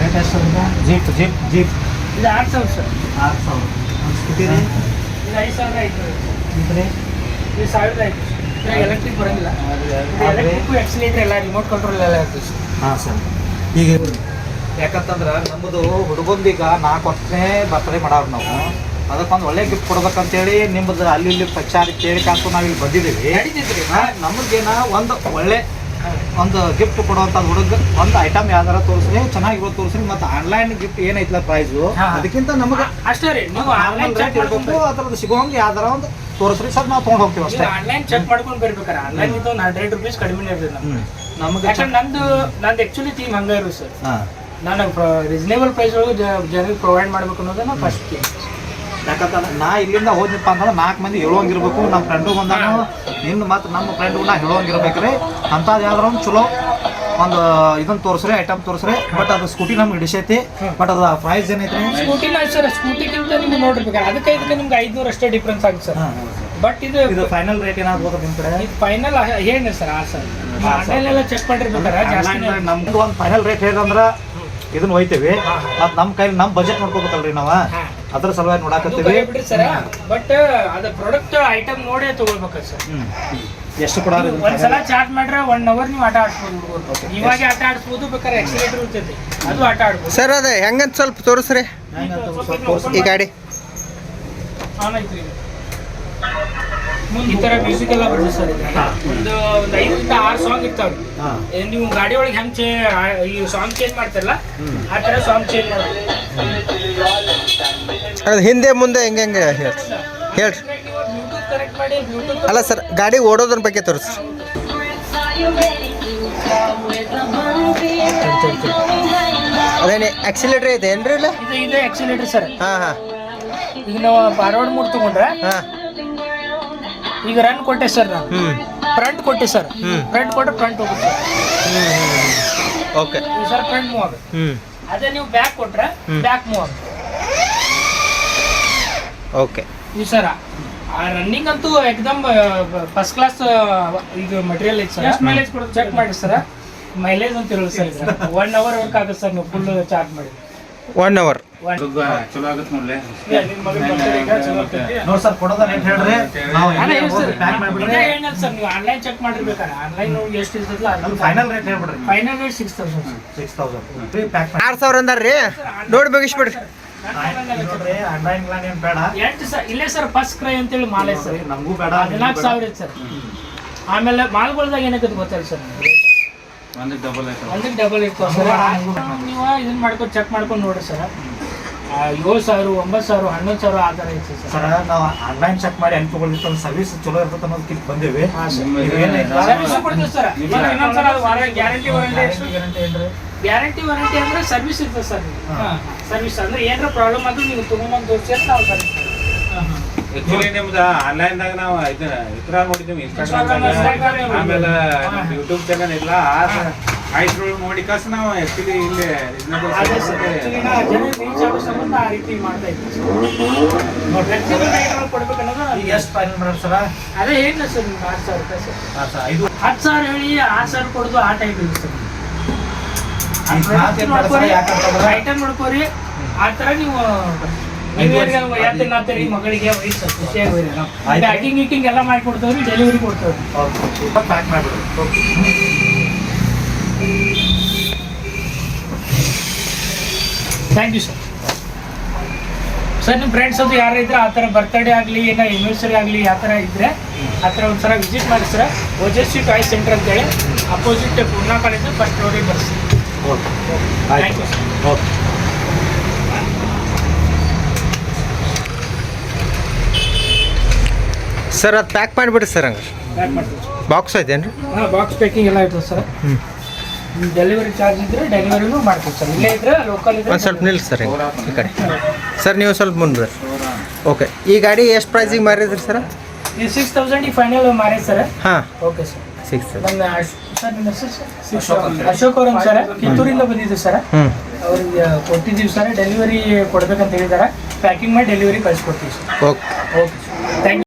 Rate ಎಷ್ಟು jeep jeep jeep ಇದು 6000 sir. 6000. Scooty ರೀ ಇದು 5500. ಜೀಪ್ ರೀ ಇದು 1500. ಇದು ಎಲೆಕ್ಟ್ರಿಕ್ ಬರೋಂಗಿಲ್ಲ. ಎಲೆಕ್ಟ್ರಿಕ್ ಆಕ್ಸಿಲೇಟರ್ ಎಲ್ಲ ರಿಮೋಟ್ ಕಂಟ್ರೋಲ್ ಎಲ್ಲ ಇರ್ತದೆ ಸರ್. ಹಾಂ ಸರ್. ಈಗ ಯಾಕಂತಂದ್ರೆ ನಮ್ಮದು ಹುಡುಗಂದೀಗ 4 ವರ್ಷನೇ ಬರ್ತಡೇ ಮಾಡೋರು ನಾವು. ಅದಕ್ಕೊಂದು ಒಳ್ಳೆ ಗಿಫ್ಟ್ ಕೊಡ್ಬೇಕಂತೇಳಿ ನಿಮ್ಮದು ಅಲ್ಲಿ ಇಲ್ಲಿ ಪ್ರಚಾರ ಕೇಳಿ ಕಾಸು ನಾವು ಇಲ್ಲಿ ಬಂದಿದ್ದೀವಿ. ನಡೀತೈತ್ರಿ. ನಮಗೇನ ಒಂದು ಒಳ್ಳೆ ಒಂದು ಗಿಫ್ಟ್ ಕೊಡುವಂಥದ್ದು ಹುಡುಗ ಒಂದು ಐಟಮ್ ಯಾವ್ದಾರ ತೋರಿಸ್ರಿ, ಚೆನ್ನಾಗಿರೋದು ತೋರಿಸ್ರಿ. ಮತ್ತು ಆನ್ಲೈನ್ ಗಿಫ್ಟ್ ಏನೈತಲ್ಲ ಪ್ರೈಸು ಅದಕ್ಕಿಂತ ನಮಗೆ ಅಷ್ಟೇ ರೀ. ನೀವು ಆನ್ಲೈನ್ ಚೆಕ್ ಇರಬೇಕು, ಅದ್ರದ್ದು ಸಿಗೋಂಗೆ ಯಾವ್ದಾರ ಒಂದು ತೋರಿಸ್ರಿ ಸರ್, ನಾವು ತೊಗೊಂಡು ಹೋಗ್ತೀವಿ ಅಷ್ಟೇ. ಆನ್ಲೈನ್ ಚೆಕ್ ಮಾಡ್ಕೊಂಡು ಬರ್ಬೇಕಾರೆ ಆನ್ಲೈನ್ ಇದು 100 ರೂಪೀಸ್ ಕಡಿಮೆ ಇರ್ತದೆ ನಮಗೆ. ಯಾಕಂದ್ರೆ ನಂದು ಆ್ಯಕ್ಚುಲಿ ಥೀಮ್ ಹಂಗೆ ಇರು ಸರ್. ಹಾಂ, ನಾನು ರೀಸನೇಬಲ್ ಪ್ರೈಸ್ ಒಳಗೆ ಜನರಿಗೆ ಪ್ರೊವೈಡ್ ಮಾಡ್ಬೇಕು ಅನ್ನೋದನ್ನ ಫಸ್ಟ್ ಥೀಮ್. ಯಾಕಂತಂದ್ರೆ ನಾ ಇಲ್ಲಿಂದ ಹೋದ್ನಪ್ಪ ಅಂದ್ರೆ 4 ಮಂದಿ ಹೇಳುವಂಗಿರ್ಬೇಕು. ನಮ್ಮ ಫ್ರೆಂಡು ಬಂದಾನು ಇನ್ನು ಮತ್ತು ನಮ್ಮ ಫ್ರೆಂಡು ನಾ ಹೇಳುವಂಗಿರ್ಬೇಕ್ರಿ. ಅಂಥದ್ದು ಯಾವ್ದಾರ ಒಂದು ಚಲೋ ಒಂದು ಇದನ್ನು ತೋರಿಸ್ರಿ, ಐಟಮ್ ತೋರಿಸ್ರಿ. ಬಟ್ ಅದು ಸ್ಕೂಟಿ ನಮ್ಗೆ ಹಿಡಿಸೈತಿ. ಬಟ್ ಅದು ಪ್ರೈಸ್ ಏನೈತ್ರಿ? ಸ್ಕೂಟಿನ ಸರ್, ಸ್ಕೂಟಿಗಿಂತ ನಿಮ್ಗೆ ನೋಡಿರ್ಬೇಕಾರೆ ಅದಕ್ಕೆ ಇದಕ್ಕೆ ನಿಮ್ಗೆ 500 ಅಷ್ಟೇ ಡಿಫ್ರೆನ್ಸ್ ಆಗುತ್ತೆ ಸರ್. ಬಟ್ ಇದು ಫೈನಲ್ ರೇಟ್ ಏನಾಗ್ಬೋದು ನಿಮ್ಮ ಕಡೆ? ಇದು ಫೈನಲ್ ಹೇಳಿ ಸರ್. ಸರ್ ಆನ್ಲೈನ್ ಎಲ್ಲ ಚೆಕ್ ಮಾಡಿರ್ಬೇಕಾರೆ ಜಾಸ್ತಿ ನಮ್ದು ಒಂದು ಫೈನಲ್ ರೇಟ್ ಹೇಳಿದ್ರೆ ಇದನ್ನ ಹೋಯ್ತೇವೆ. ಮತ್ತು ನಮ್ಮ ಕೈಲಿ ನಮ್ಮ ಬಜೆಟ್ ನೋಡ್ಕೋಬೇಕಲ್ರಿ ನಾವು, ಅದ್ರ ಸಲುವಾಗಿ ನೋಡಾಕತ್ತೀವಿ ಬಿಡ್ರಿ ಸರ್. ಬಟ್ ಅದು ಪ್ರಾಡಕ್ಟ್ ಐಟಮ್ ನೋಡಿ ತಗೊಳ್ಬೇಕು ಸರ್. ಎಷ್ಟು ಕೊಡೋರು? ಒಂದ್ಸಲ ಚಾರ್ಜ್ ಮಾಡ್ರೆ 1 ಅವರ್ ನೀವು ಆಟ ಆಡ್ಸ್ಬೋದು ಹುಡುಗರು. ಇವಾಗ ಆಟ ಆಡ್ಸ್ಬೋದು, ಬೇಕಾದ್ರೆ ಎಕ್ಸಿಲೇಟರ್ ಇರ್ತೈತಿ ಅದು ಆಟ ಆಡ್ಬೋದು ಸರ್. ಅದು ಹೆಂಗಂತ ಸ್ವಲ್ಪ ತೋರಿಸ್ರಿ ಈ ಗಾಡಿ. ಆನೈತ್ರಿ ಈ ತರ ಮ್ಯೂಸಿಕ್ ಎಲ್ಲ ಬರ್ತದೆ ಸರ್. ಒಂದು 5 ರಿಂದ 6 ಸಾಂಗ್ ಇರ್ತಾವ್ರಿ. ನೀವು ಗಾಡಿ ಒಳಗೆ ಹೆಂಗ್ ಈ ಸಾಂಗ್ ಚೇಂಜ್ ಮಾಡ್ತಾರಲ್ಲ ಆ ತರ ಸಾಂಗ್ ಚೇಂಜ್ ಮಾಡೋದು. ಅದು ಹಿಂದೆ ಮುಂದೆ ಹೆಂಗೆ ಹೆಂಗೆ ಹೇಳ್ರಿ. ಬ್ಲೂಟೂತ್ ಕನೆಕ್ಟ್ ಮಾಡಿ ಬ್ಲೂಟೂತ್. ಅಲ್ಲ ಸರ್, ಗಾಡಿ ಓಡೋದ್ರ ಬಗ್ಗೆ ತೋರಿಸಿ. ಅದೇನೇ ಆಕ್ಸಿಲೇಟರ್ ಐತೆ ಏನ್ರಿ? ಇಲ್ಲ ಇದು ಆಕ್ಸಿಲೇಟರ್ ಸರ್. ಹಾಂ ಹಾಂ. ಈಗ ನಾವು ಫಾರ್ವರ್ಡ್ ಮೂಡ್ ತಗೊಂಡ್ರೆ ಹಾಂ, ಈಗ ರನ್ ಕೊಟ್ಟೆ ಸರ್. ನಾನು ಫ್ರಂಟ್ ಕೊಟ್ಟೆ ಸರ್. ಫ್ರಂಟ್ ಕೊಟ್ಟರೆ ಫ್ರಂಟ್ ಹೋಗುತ್ತೆ ಓಕೆ ಸರ್. ಫ್ರಂಟ್ ಮೂವ್ ಆಗುತ್ತೆ. ಅದೇ ನೀವು ಬ್ಯಾಕ್ ಕೊಟ್ರೆ ಬ್ಯಾಕ್ ಮೂವ್ ಆಗುತ್ತೆ. ಓಕೆ ಈ ಸರ್ ರನ್ನಿಂಗ್ ಅಂತೂ ಎಕ್ದಮ್ ಫಸ್ಟ್ ಕ್ಲಾಸ್ ಇದು ಮಟೀರಿಯಲ್ ಐತೆ ಸರ್. ಎಷ್ಟು ಮೈಲೇಜ್ ಕೊಡೋದು ಚೆಕ್ ಮಾಡಿ ಸರ್. ಮೈಲೇಜ್ ಅಂತ ಹೇಳಿ ಸರ್ 1 ಅವರ್ ವರ್ಕ್ ಆಗುತ್ತೆ ಸರ್ ನೀವು ಫುಲ್ ಚಾರ್ಜ್ ಮಾಡಿ. 1 ಅವರ್ ಚಲೋ ಆಗುತ್ತೆ ನೋಡ್ಲೆ. ನೋಡಿ ಸರ್, ಕೊಡೋದ ರೇಟ್ ಹೇಳ್ರಿ. ನಾವು ಪ್ಯಾಕ್ ಮಾಡಿಬಿಡ್ರಿ. ಸರ್ ನೀವು ಆನ್ಲೈನ್ ಚೆಕ್ ಮಾಡಿರ್ಬೇಕಾರೆ ಆನ್ಲೈನ್ ಎಷ್ಟು ಇರ್ತದಲ್ಲ ಅದು ಫೈನಲ್ ರೇಟ್ ಹೇಳ್ಬಿಡ್ರಿ. ಫೈನಲ್ ರೇಟ್ 6000 ಪ್ಯಾಕ್ 6000 ಅಂದಾರ್ರಿ. ನೋಡಿ ಮುಗಿಸ್ಬಿಡ್ರಿ. ಆನ್ಲೈನ್ ಏನು ಬೇಡ. ಇಲ್ಲೇ ಸರ್ ಫಸ್ಟ್ ಕ್ರೈ ಅಂತೇಳಿ ಮಾಲ್ ಐತೆ ಸರ್. ನಮಗೂ ಬೇಡ. 14000 ಐತೆ ಸರ್. ಆಮೇಲೆ ಮಾಲ್ಗಳ್ದಾಗ ಏನಾಗುತ್ತೆ ಗೊತ್ತಲ್ಲ ಸರ್, ಒಂದಕ್ಕೆ ಡಬಲ್ ಇರ್ತದೆ ಸರ್. ನೀವು ಇದನ್ನ ಮಾಡ್ಕೊಂಡು ಚೆಕ್ ಮಾಡ್ಕೊಂಡು ನೋಡ್ರಿ ಸರ್. 7000 9000 11000 ಆ ಥರ ಐತೆ ಸರ್. ಸರ್ ನಾವು ಆನ್ಲೈನ್ ಚೆಕ್ ಮಾಡಿ ಹೆಂಗೆ ತೊಗೊಳ್ತಿತ್ತು ಸರ್ವಿಸ್ ಚಲೋ ಇರ್ತದೆ ಅನ್ನೋದು ಕಿತ್ ಬಂದೇವಿ. ಸರ್ವಿಸ್ ಕೊಡ್ತೀವಿ ಸರ್. ಇನ್ನೊಂದ್ಸಲ ಅದು ಗ್ಯಾರಂಟಿ ವಾರಂಟಿ ಅಂದ್ರೆ ಸರ್ವಿಸ್ ಇರ್ತದೆ ಸರ್. ಸರ್ವಿಸ್ ಅಂದ್ರೆ ಏನಾರ ಪ್ರಾಬ್ಲಮ್ ಆದ್ರೂ ನೀವು ತಗೊಂಡ್ಬಂದು ತೋರಿಸಿ ನಾವು ಸರ್ವಿಸ್. ಆಕ್ಚುಲಿ ನಿಮ್ದು ಆನ್ಲೈನ್ದಾಗ ನಾವು ಇತರ ನೋಡಿದ್ದೀವಿ, ಇನ್ಸ್ಟಾಗ್ರಾಮ್ ಆಮೇಲೆ ಯೂಟ್ಯೂಬ್ ಚಾನಲ್ ಇಲ್ಲ ಆಯ್ತು ನೋಡಿ ಕಾಸ ನಾವು ಆಕ್ಚುಲಿ ಇಲ್ಲಿ ಆ ರೀತಿ ಮಾಡ್ತಾ ಇದ್ದೀವಿ. ಎಷ್ಟು ಫೈನಲ್ ಮಾಡೋದು ಸರ್? ಅದೇ ಹೇಳಿಲ್ಲ ಸರ್ ನಿಮ್ಗೆ 6000 ರೂಪಾಯಿ ಸರ್. 10,000 ಹೇಳಿ 6000 ಕೊಡೋದು ಆ ಟೈಪ್ ಇದೆ ಸರ್. ಐಟಮ್ ನೋಡ್ಕೋರಿ ಆ ಥರ ನೀವು ಮಗಳಿಗೆ ವಯಸ್ಸು ಖುಷಿಯಾಗಿ ಪ್ಯಾಕಿಂಗ್ ಗೀಕಿಂಗ್ ಎಲ್ಲ ಮಾಡಿ ಕೊಡ್ತೇವ್ರಿ, ಡೆಲಿವರಿ ಕೊಡ್ತೇವ್ರಿ. ಪ್ಯಾಕ್ ಮಾಡಿಬಿಡ್ರಿ. Thank you sir. ಸರ್ ನಿಮ್ಮ ಫ್ರೆಂಡ್ಸ್ ಅದು ಯಾರು ಇದ್ರೆ ಆ ಥರ ಬರ್ತ್ಡೇ ಆಗಲಿ ಏನೋ ಆ್ಯನಿವರ್ಸರಿ ಆಗಲಿ ಆ ಥರ ಇದ್ದರೆ ಆ ಥರ ಒಂದ್ಸಲ ವಿಸಿಟ್ ಮಾಡಿ ಸರ್. ಓಜಸ್ವಿ ಟಾಯ್ಸ್ ಸೆಂಟರ್ ಅಂತೇಳಿ ಅಪೋಸಿಟ್ ಪೂರ್ಣಾ ಕಾಲೇಜು ಫಸ್ಟ್ ರೋಡಿಗೆ ಬರ್ಸಿ. Thank you sir. Okay sir, ಅದು ಪ್ಯಾಕ್ ಮಾಡಿಬಿಡ್ರಿ ಸರ್. ಹಂಗೆ ಪ್ಯಾಕ್ ಮಾಡ್ತೀವಿ. ಬಾಕ್ಸ್ ಐತೇನ್ರಿ? ಹಾಂ, ಬಾಕ್ಸ್ ಪ್ಯಾಕಿಂಗ್ ಎಲ್ಲ ಇರ್ತದೆ ಸರ್. ಡೆಲಿವರಿ ಚಾರ್ಜ್ ಇದ್ರೆ ಡೆಲಿವರಿನೂ ಮಾಡ್ತೀವಿ ಸರ್. ಇಲ್ಲೇ ಇದ್ರೆ ಲೋಕಲ್ ಇದ್ರೆ ಒಂದು ಸ್ವಲ್ಪ ನಿಲ್ಲಿ ಸರ್ ಈ ಕಡೆ. ಸರ್ ನೀವು ಸ್ವಲ್ಪ ಮುಂದೆ ಬರ್ರಿ. ಓಕೆ, ಈ ಗಾಡಿ ಎಷ್ಟು ಪ್ರೈಸಿಗೆ ಮಾರಿದ್ರಿ ಸರ್? ಇದು 6000 ಈ ಫೈನಲ್ ಮಾರೇ ಸರ್. ಹಾಂ, ಓಕೆ ಸರ್. 6000. ನನ್ನ ಸರ್ ನಿಮ್ಮ ಹೆಸರು ಸರ್? ಅಶೋಕ್ ಅವ್ರ ಸರ್, ಕಿತ್ತೂರಿಂದ ಬಂದಿದ್ದು ಸರ್. ಅವ್ರಿಗೆ ಕೊಟ್ಟಿದ್ದೀವಿ ಸರ್. ಡೆಲಿವರಿ ಕೊಡ್ಬೇಕಂತ ಹೇಳಿದಾರೆ. ಪ್ಯಾಕಿಂಗ್ ಮಾಡಿ ಡೆಲಿವರಿ ಕಳಿಸ್ಕೊಡ್ತೀವಿ sir. Okay okay sir, thank you.